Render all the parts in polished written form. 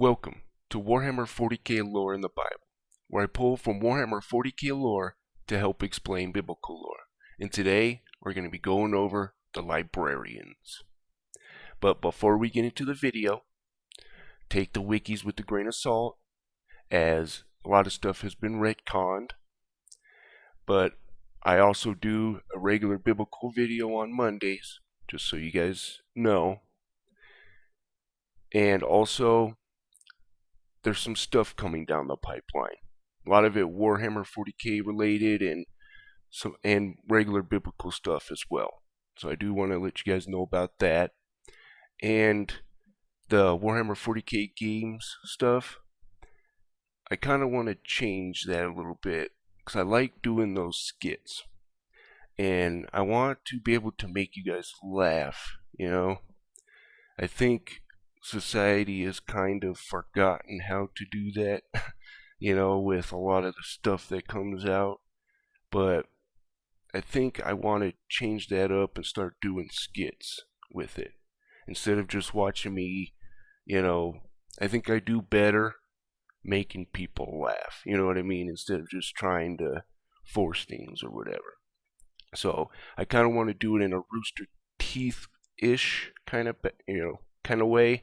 Welcome to Warhammer 40k lore in the Bible, where I pull from Warhammer 40k lore to help explain biblical lore. And today, we're going to be going over the Librarians. But before we get into the video, take the wikis with a grain of salt, as a lot of stuff has been retconned. But I also do a regular biblical video on Mondays, just so you guys know. And also, there's some stuff coming down the pipeline. A lot of it Warhammer 40k related and regular biblical stuff as well. So I do want to let you guys know about that. And the Warhammer 40k games stuff, I kind of want to change that a little bit because I like doing those skits. And I want to be able to make you guys laugh, you know. I think society has kind of forgotten how to do that, you know, with a lot of the stuff that comes out. But I think I want to change that up and start doing skits with it. Instead of just watching me, you know, I think I do better making people laugh, you know what I mean? Instead of just trying to force things or whatever. So I kind of want to do it in a Rooster Teeth-ish kind of, kind of way.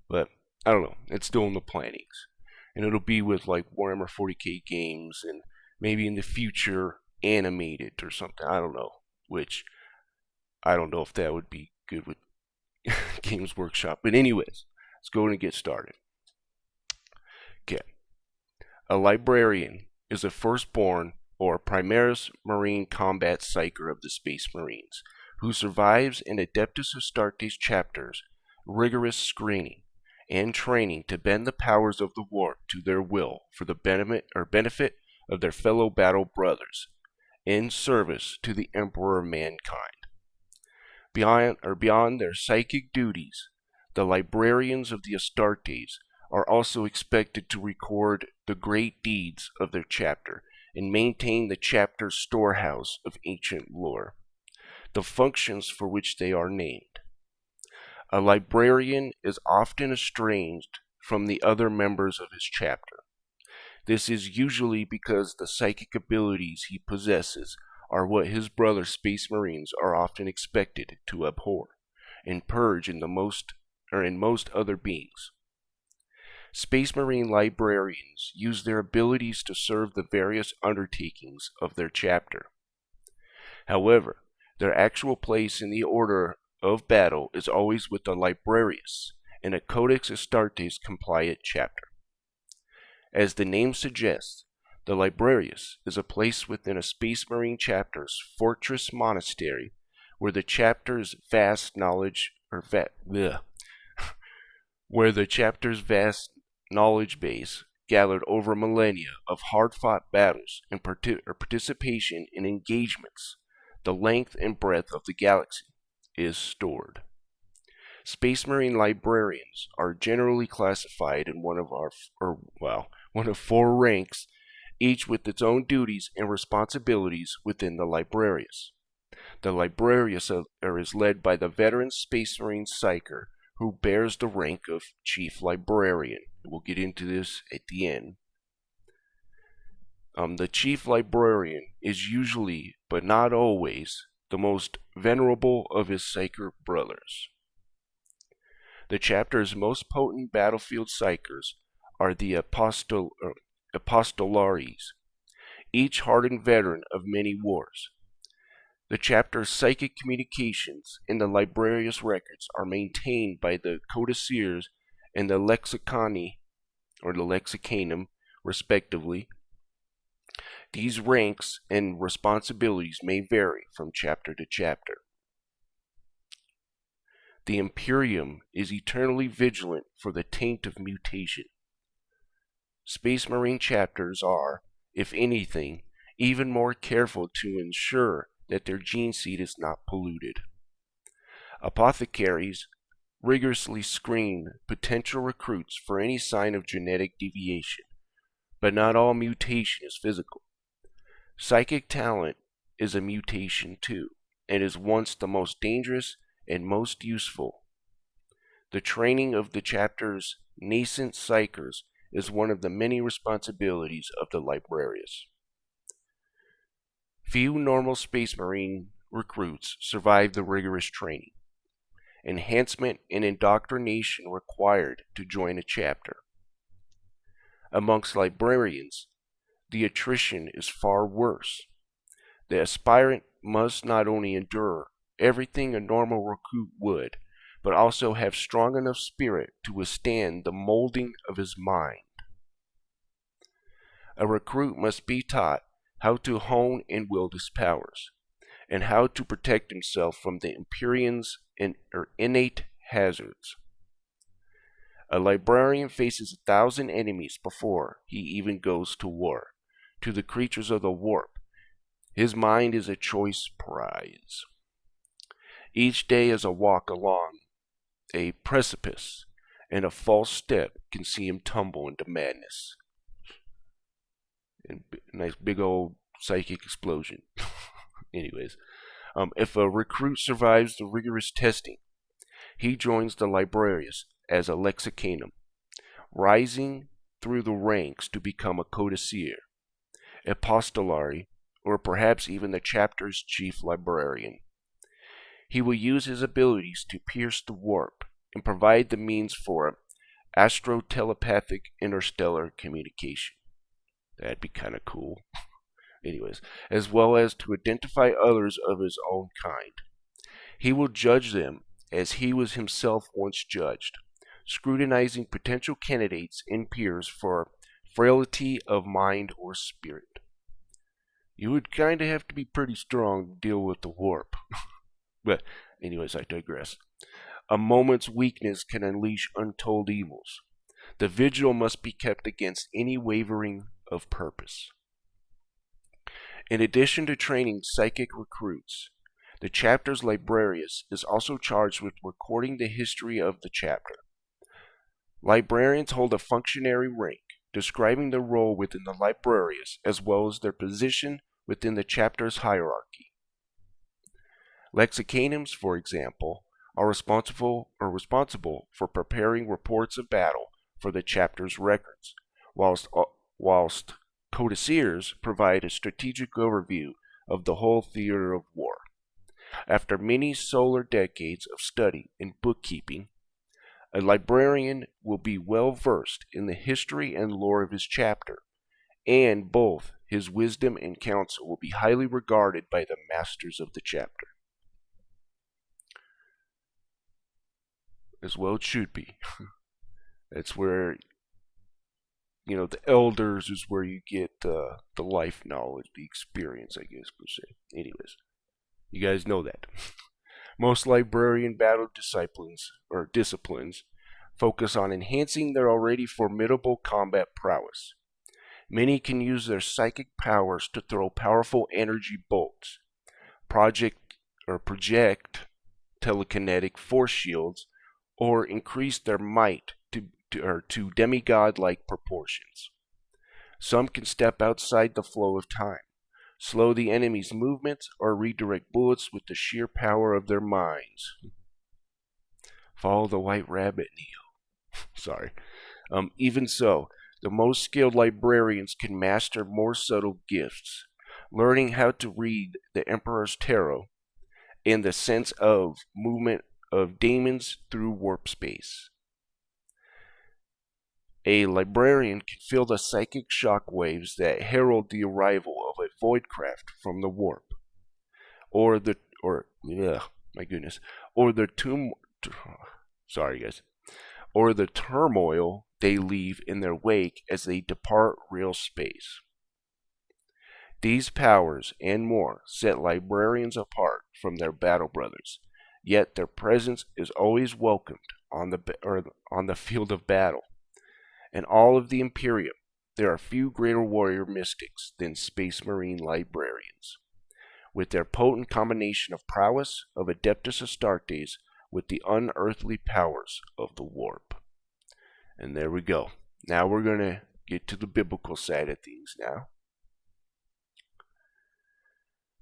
But I don't know, it's still in the plannings. And it'll be with like Warhammer 40k games and maybe in the future animated or something. I don't know. Which I don't know if that would be good with Games Workshop. But anyways, let's go and get started. Okay. A Librarian is a firstborn or Primaris Marine combat psyker of the Space Marines who survives in Adeptus Astartes chapters rigorous screening and training to bend the powers of the warp to their will for the benefit of their fellow battle brothers in service to the Emperor of mankind. Beyond their psychic duties, the Librarians of the Astartes are also expected to record the great deeds of their chapter and maintain the chapter's storehouse of ancient lore, the functions for which they are named. A librarian is often estranged from the other members of his chapter. This is usually because the psychic abilities he possesses are what his brother Space Marines are often expected to abhor and purge in most other beings. Space Marine librarians use their abilities to serve the various undertakings of their chapter. However, their actual place in the order of battle is always with the Librarius in a Codex Astartes compliant chapter. As the name suggests, the Librarius is a place within a Space Marine chapter's fortress monastery where the chapter's vast knowledge base gathered over millennia of hard-fought battles and participation in engagements the length and breadth of the galaxy is stored. Space Marine librarians are generally classified in one of four ranks, each with its own duties and responsibilities within the Librarius. The Librarius is led by the veteran Space Marine psyker, who bears the rank of Chief Librarian. We'll get into this at the end. The Chief Librarian is usually, but not always, the most venerable of his psyker brothers. The chapter's most potent battlefield psykers are the Apostolaries, each hardened veteran of many wars. The chapter's psychic communications in the Librarius records are maintained by the Codicers and the Lexicani, or the Lexicanum, respectively. These ranks and responsibilities may vary from chapter to chapter. The Imperium is eternally vigilant for the taint of mutation. Space Marine chapters are, if anything, even more careful to ensure that their gene seed is not polluted. Apothecaries rigorously screen potential recruits for any sign of genetic deviation, but not all mutation is physical. Psychic talent is a mutation too, and is once the most dangerous and most useful. The training of the chapter's nascent psychers is one of the many responsibilities of the Librarians. Few normal Space Marine recruits survive the rigorous training, enhancement, and indoctrination required to join a chapter. Amongst Librarians, the attrition is far worse. The aspirant must not only endure everything a normal recruit would, but also have strong enough spirit to withstand the molding of his mind. A recruit must be taught how to hone and wield his powers, and how to protect himself from the Empyrean's innate hazards. A librarian faces 1,000 enemies before he even goes to war. To the creatures of the warp, his mind is a choice prize. Each day is a walk along a precipice, and a false step can see him tumble into madness. And nice big old psychic explosion. Anyways, if a recruit survives the rigorous testing, he joins the Librarians as a lexicanum, rising through the ranks to become a codicea, epistolary, or perhaps even the chapter's chief librarian. He will use his abilities to pierce the warp and provide the means for astro-telepathic interstellar communication. That'd be kind of cool. Anyways, as well as to identify others of his own kind. He will judge them as he was himself once judged, scrutinizing potential candidates and peers for frailty of mind or spirit. You would kind of have to be pretty strong to deal with the warp. But anyways, I digress. A moment's weakness can unleash untold evils. The vigil must be kept against any wavering of purpose. In addition to training psychic recruits, the chapter's librarius is also charged with recording the history of the chapter. Librarians hold a functionary rank, describing their role within the librarius as well as their position within the chapter's hierarchy. Lexicanums, for example, are responsible for preparing reports of battle for the chapter's records, whilst codiciers provide a strategic overview of the whole theater of war. After many solar decades of study and bookkeeping, a librarian will be well versed in the history and lore of his chapter, and both his wisdom and counsel will be highly regarded by the masters of the chapter. As well it should be. That's where, the elders is where you get the life knowledge, the experience, I guess, per se. Anyways, you guys know that. Most librarian battle disciplines focus on enhancing their already formidable combat prowess. Many can use their psychic powers to throw powerful energy bolts, project telekinetic force shields, or increase their might to demigod-like proportions. Some can step outside the flow of time, slow the enemy's movements, or redirect bullets with the sheer power of their minds. Follow the white rabbit, Neo. Sorry. Even so, the most skilled librarians can master more subtle gifts, learning how to read the Emperor's Tarot and the sense of movement of daemons through warp space. A librarian can feel the psychic shock waves that herald the arrival of a void craft from the warp, or the turmoil they leave in their wake as they depart real space. These powers and more set librarians apart from their battle brothers, yet their presence is always welcomed on the field of battle. In all of the Imperium, there are few greater warrior mystics than Space Marine librarians, with their potent combination of prowess of Adeptus Astartes with the unearthly powers of the warp. And there we go. Now we're going to get to the biblical side of things now.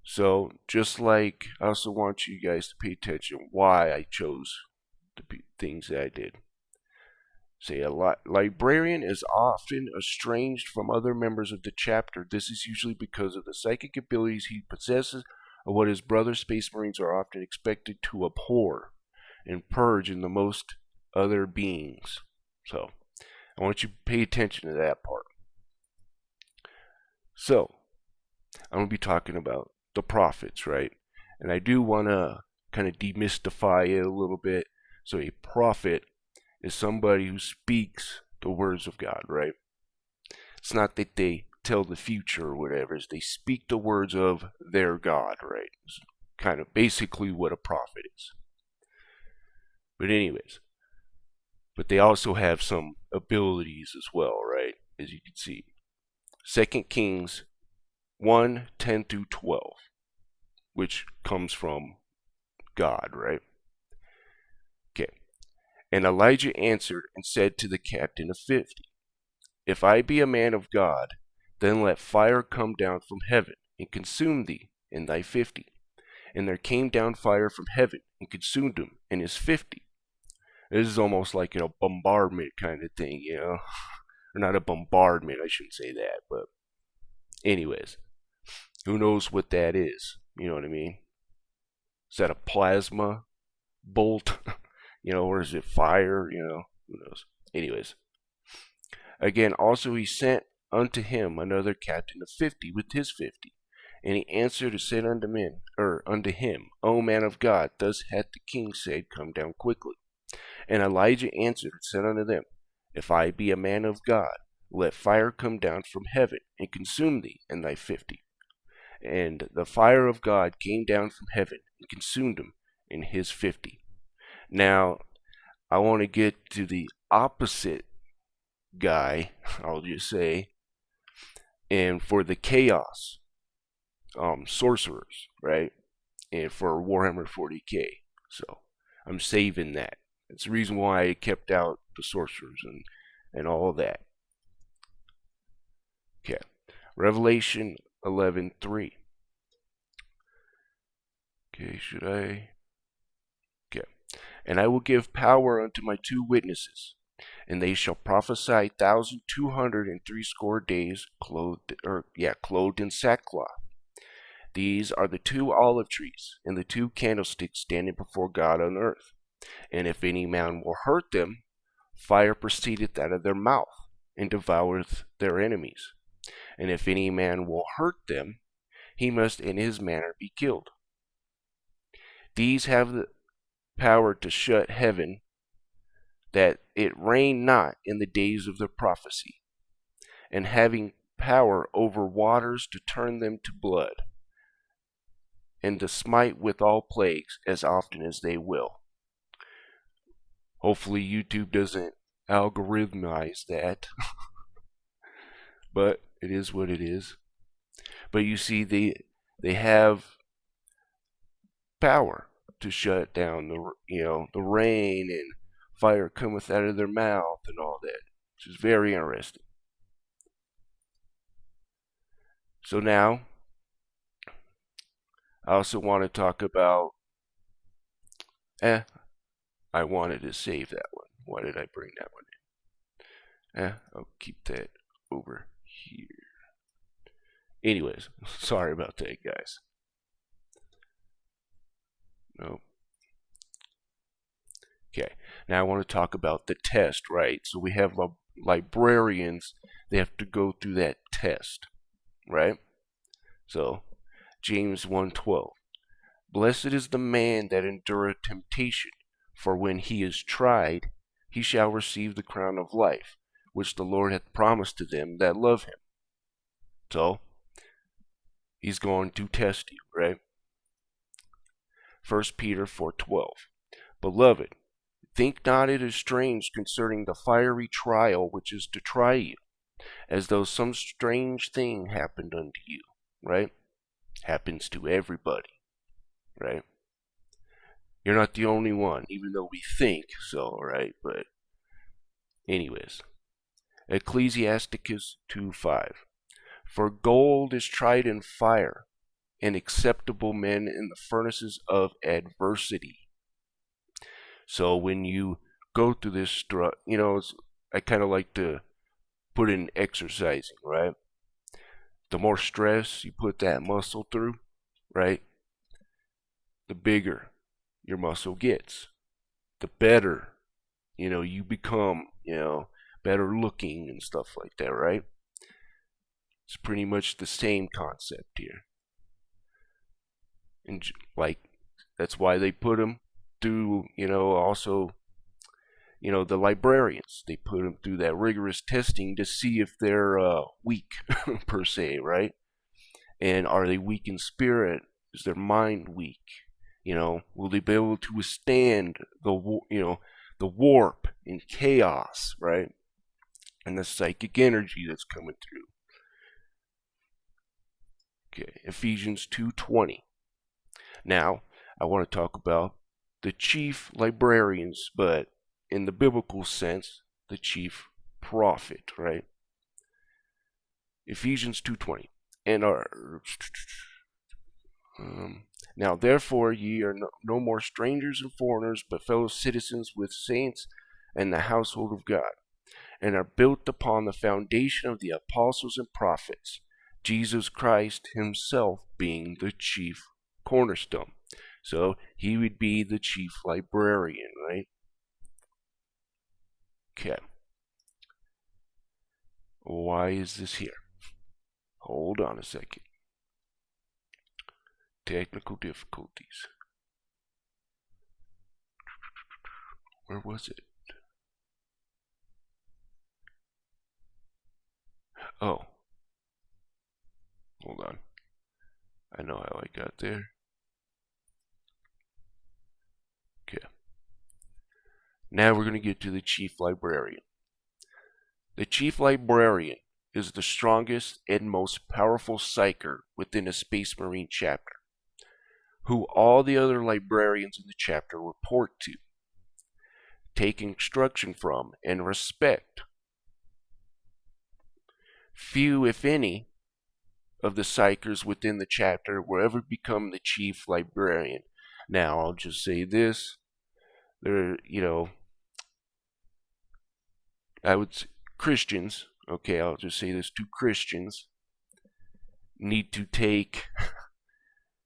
So, just like I also want you guys to pay attention why I chose the things that I did. Say a librarian is often estranged from other members of the chapter. This is usually because of the psychic abilities he possesses, or what his brother Space Marines are often expected to abhor and purge in the most other beings. So, I want you to pay attention to that part. So, I'm going to be talking about the prophets, right? And I do want to kind of demystify it a little bit. So, a prophet is somebody who speaks the words of God, right? It's not that they tell the future or whatever, it's they speak the words of their God, right? It's kind of basically what a prophet is. But anyways, but they also have some abilities as well, right? As you can see. 2 Kings 1:10 through 12, which comes from God, right? Okay. And Elijah answered and said to the captain of 50, If I be a man of God, then let fire come down from heaven and consume thee and thy 50. And there came down fire from heaven and consumed him and his 50. This is almost like a bombardment kind of thing, you know? Or not a bombardment, I shouldn't say that, but anyways. Who knows what that is? You know what I mean? Is that a plasma bolt? Or is it fire? Who knows? Anyways. Again, also he sent unto him another captain of 50 with his 50. And he answered and said unto him, O man of God, thus hath the king said, Come down quickly. And Elijah answered and said unto them, If I be a man of God, let fire come down from heaven and consume thee and thy 50. And the fire of God came down from heaven and consumed him and his 50. Now, I want to get to the opposite guy, I'll just say, and for the chaos sorcerers, right? And for Warhammer 40k. So, I'm saving that. That's the reason why I kept out the sorcerers and all of that. Okay. Revelation 11:3. Okay, should I? Okay. And I will give power unto my 2 witnesses, and they shall prophesy 1,260 days, clothed in sackcloth. These are the 2 olive trees and the 2 candlesticks standing before God on earth. And if any man will hurt them, fire proceedeth out of their mouth, and devoureth their enemies. And if any man will hurt them, he must in his manner be killed. These have the power to shut heaven, that it rain not in the days of their prophecy, and having power over waters to turn them to blood, and to smite with all plagues as often as they will. Hopefully YouTube doesn't algorithmize that. But it is what it is. But you see, they have power to shut down the rain, and fire cometh out of their mouth and all that, which is very interesting. So now, I also want to talk about. I wanted to save that one. Why did I bring that one in? I'll keep that over here. Anyways, sorry about that, guys. Nope. Okay, now I want to talk about the test, right? So we have librarians, they have to go through that test, right? So, James 1:12. Blessed is the man that endureth temptation, for when he is tried, he shall receive the crown of life, which the Lord hath promised to them that love him. So, he's going to test you, right? 1 Peter 4:12. Beloved, think not it is strange concerning the fiery trial which is to try you, as though some strange thing happened unto you, right? Happens to everybody, right? You're not the only one, even though we think so, right? But anyways, Ecclesiasticus 2:5. For gold is tried in fire, and acceptable men in the furnaces of adversity. So when you go through this, I kind of like to put in exercising, right? The more stress you put that muscle through, right, the bigger your muscle gets. The better, you become, better looking and stuff like that, right? It's pretty much the same concept here. And like, that's why they put them through, also, the librarians. They put them through that rigorous testing to see if they're weak, per se, right? And are they weak in spirit? Is their mind weak? Will they be able to withstand the warp and chaos, right? And the psychic energy that's coming through. Okay, Ephesians 2:20. Now, I want to talk about the chief librarians, but in the biblical sense, the chief prophet, right? Ephesians 2:20. And now therefore ye are no more strangers and foreigners, but fellow citizens with saints and the household of God, and are built upon the foundation of the apostles and prophets, Jesus Christ himself being the chief cornerstone. So he would be the chief librarian, right? Okay. Why is this here? Hold on a second. Technical difficulties. Where was it? Oh. Hold on. I know how I got there. Okay. Now we're going to get to the chief librarian. The chief librarian is the strongest and most powerful psyker within a Space Marine chapter, who all the other librarians in the chapter report to, take instruction from, and respect. Few, if any, of the psychers within the chapter will ever become the chief librarian. Now, I'll just say this. I would say Christians, okay, I'll just say this to Christians, need to take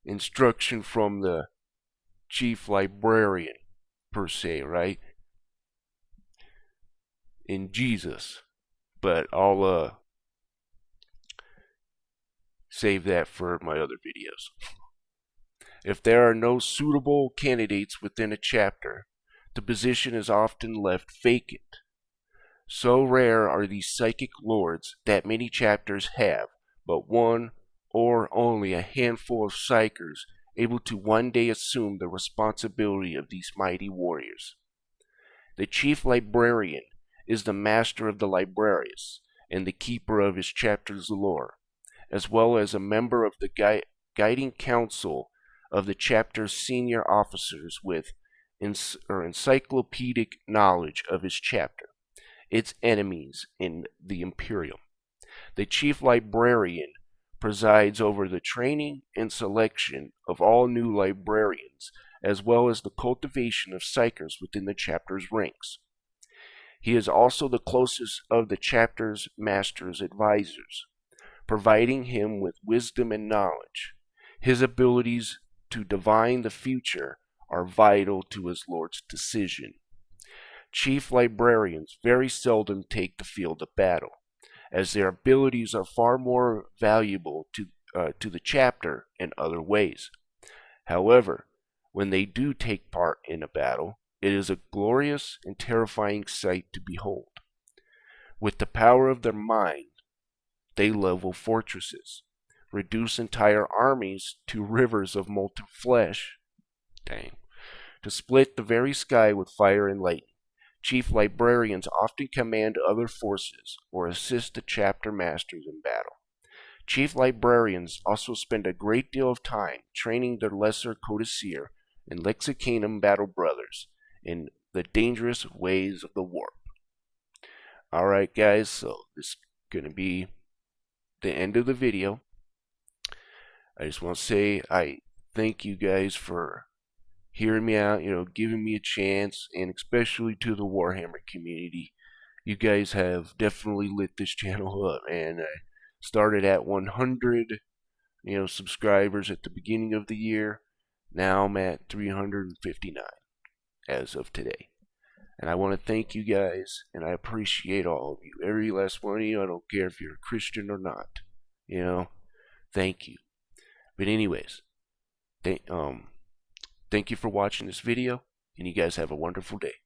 instruction from the chief librarian, per se, right? In Jesus. But I'll save that for my other videos. If there are no suitable candidates within a chapter, the position is often left vacant. So rare are these psychic lords that many chapters have but one or only a handful of psychers able to one day assume the responsibility of these mighty warriors. The chief librarian is the master of the librarians and the keeper of his chapter's lore, as well as a member of the guiding council of the chapter's senior officers with encyclopedic knowledge of his chapter, its enemies in the Imperium. The chief librarian presides over the training and selection of all new librarians, as well as the cultivation of psychers within the chapter's ranks. He is also the closest of the chapter's master's advisors, providing him with wisdom and knowledge. His abilities to divine the future are vital to his lord's decision. Chief librarians very seldom take the field of battle, as their abilities are far more valuable to the chapter in other ways. However, when they do take part in a battle, it is a glorious and terrifying sight to behold. With the power of their mind, they level fortresses, reduce entire armies to rivers of molten flesh, to split the very sky with fire and lightning. Chief librarians often command other forces or assist the chapter masters in battle. Chief librarians also spend a great deal of time training their lesser codicil and lexicanum battle brothers in the dangerous ways of the warp. Alright guys, so this is going to be the end of the video. I just want to say I thank you guys for hearing me out, giving me a chance, and especially to the Warhammer community. You guys have definitely lit this channel up, and I started at 100, subscribers at the beginning of the year. Now I'm at 359 as of today. And I want to thank you guys, and I appreciate all of you. Every last one of you, I don't care if you're a Christian or not. Thank you. But anyways, thank you for watching this video, and you guys have a wonderful day.